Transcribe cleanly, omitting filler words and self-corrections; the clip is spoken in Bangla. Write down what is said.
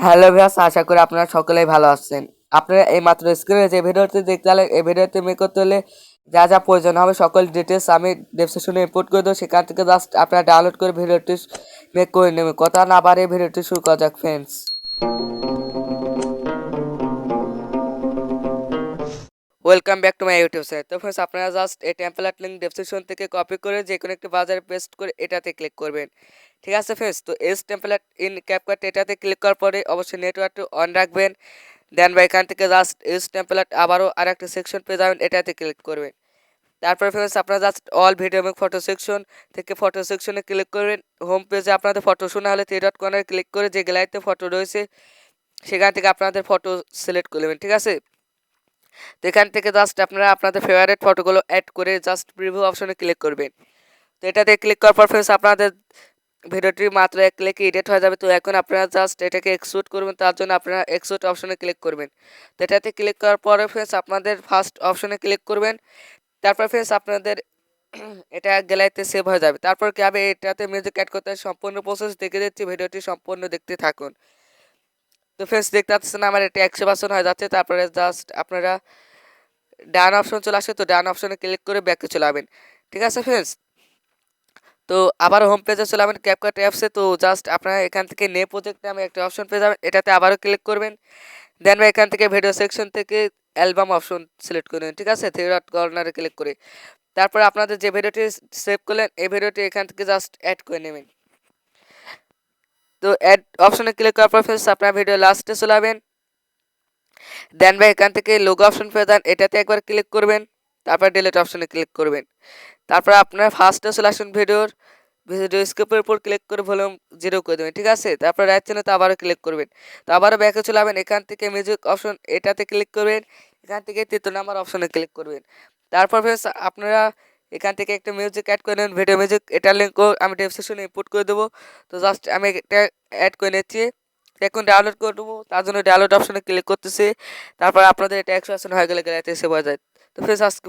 হ্যালো ভিউয়ার্স, আশা করি আপনারা সকলেই ভালো আছেন। আপনারা এই মাত্র স্ক্রিনে যে ভিডিওটি দেখতে পেলেন, এই ভিডিওটি মেক করতে হলে যা যা প্রয়োজন হবে সকল ডিটেলস আমি ডেসক্রিপশনে ইনপুট করে দেবো। সেখান থেকে জাস্ট আপনারা ডাউনলোড করে ভিডিওটি মেক করে নেবেন। কথা না বাড়িয়ে ভিডিওটি শুরু করা যাক friends. Welcome back to my YouTube channel. তো ফ্রেন্ডস, আপনারা জাস্ট এই টেমপ্লেট লিঙ্ক ডেসক্রিপশন থেকে কপি করে যে কোনো একটি ব্রাউজারে পেস্ট করে এটাতে ক্লিক করবেন। ঠিক আছে ফ্রেন্ডস, তো এস টেমপ্লেট ইন ক্যাপকাট এটাতে ক্লিক করার পরে অবশ্যই নেটওয়ার্কটি অন রাখবেন। দেন বা এখান থেকে জাস্ট এস টেমপ্লেট আবারও আর একটা সেকশন পেয়ে যাবেন, এটাতে ক্লিক করবেন। তারপর ফ্রেন্ডস, আপনারা জাস্ট অল ভিডিও এবং ফটো সেকশন থেকে ফটো সেকশনে ক্লিক করবেন। হোম পেজে আপনাদের ফটো শোনা হলে 3 ডট কর্নারে ক্লিক করে যে গ্যালারিতে ফটো রয়েছে সেখান থেকে আপনাদের ফটো সিলেক্ট করে নেবেন। ঠিক আছে, তো এখান থেকে জাস্ট আপনারা আপনাদের ফেভারিট ফটোগুলো অ্যাড করে জাস্ট প্রিভিউ অপশনে ক্লিক করবেন। তো এটাতে ক্লিক করার পর ফ্রেন্ডস আপনাদের ভিডিওটি মাত্র এক ক্লিকে এডিট হয়ে যাবে। তো এখন আপনারা জাস্ট এটাকে এক্সপোর্ট করবেন, তার জন্য আপনারা এক্সপোর্ট অপশনে ক্লিক করবেন। তো এটাতে ক্লিক করার পরে ফ্রেন্ডস আপনাদের ফার্স্ট অপশনে ক্লিক করবেন। তারপর ফ্রেন্ডস আপনাদের এটা গ্যালারিতে সেভ হয়ে যাবে। তারপর কি হবে, এটাতে মিউজিক অ্যাড করতে সম্পূর্ণ প্রসেস দেখে দিচ্ছি, ভিডিওটি সম্পূর্ণ দেখতে থাকুন। তো ফ্রেন্ডস দেখতে পাচ্ছেন আমার এটা 100% হয়ে যাচ্ছে। তারপরে জাস্ট আপনারা ডান অপশন চলে আসে, তো ডান অপশনে ক্লিক করে ব্যাকে চলে যাবেন। ঠিক আছে ফ্রেন্ডস, তো আবার হোম পেজে চলে যাবেন ক্যাপকাট অ্যাপসে। তো জাস্ট আপনারা এখান থেকে নে প্রজেক্ট নামে একটা অপশন পেয়ে যাবেন, এটাতে আবারও ক্লিক করবেন। দেন এখান থেকে ভিডিও সেকশন থেকে অ্যালবাম অপশন সিলেক্ট করে নেবেন। ঠিক আছে, 3 ডট কর্নারে ক্লিক করে তারপর আপনাদের যে ভিডিওটি সেভ করলেন এই ভিডিওটি এখান থেকে জাস্ট অ্যাড করে নেবেন। তো অ্যাড অপশনে ক্লিক করার পর ফ্রেন্ডস আপনারা ভিডিও লাস্টে চলে যাবেন। দেন এখান থেকে লোগো অপশন পেয়ে যান, এটাতে একবার ক্লিক করবেন। তারপর ডিলিট অপশনে ক্লিক করবেন। তারপর আপনার ফার্স্টে চলে আসুন ভিডিও স্কেপের উপর ক্লিক করে ভলিউম 0 করে দেবেন। ঠিক আছে, তারপর রাইট চ্যানেলে আবারও ক্লিক করবেন। তো আবারও ব্যাকে চলে যাবেন, এখান থেকে মিউজিক অপশন এটাতে ক্লিক করবেন। এখান থেকে 3 নম্বর অপশনে ক্লিক করবেন। তারপর ফ্রেন্ডস আপনারা এখান থেকে একটা মিউজিক অ্যাড করে নেন, ভিডিও মিউজিক। এটার লিঙ্কও আমি ডেসক্রিপশনে ইনপুট করে দেবো। তো জাস্ট আমি এটা অ্যাড করে নিচ্ছি, এখন ডাউনলোড করে দেবো। তার জন্য ডাউনলোড অপশনে ক্লিক করতেছি। তারপর আপনাদের এটা 100% হয়ে গেলে গ্যালারিতে সেভ হয়ে যায়। তো ফ্রেন্ডস আজকে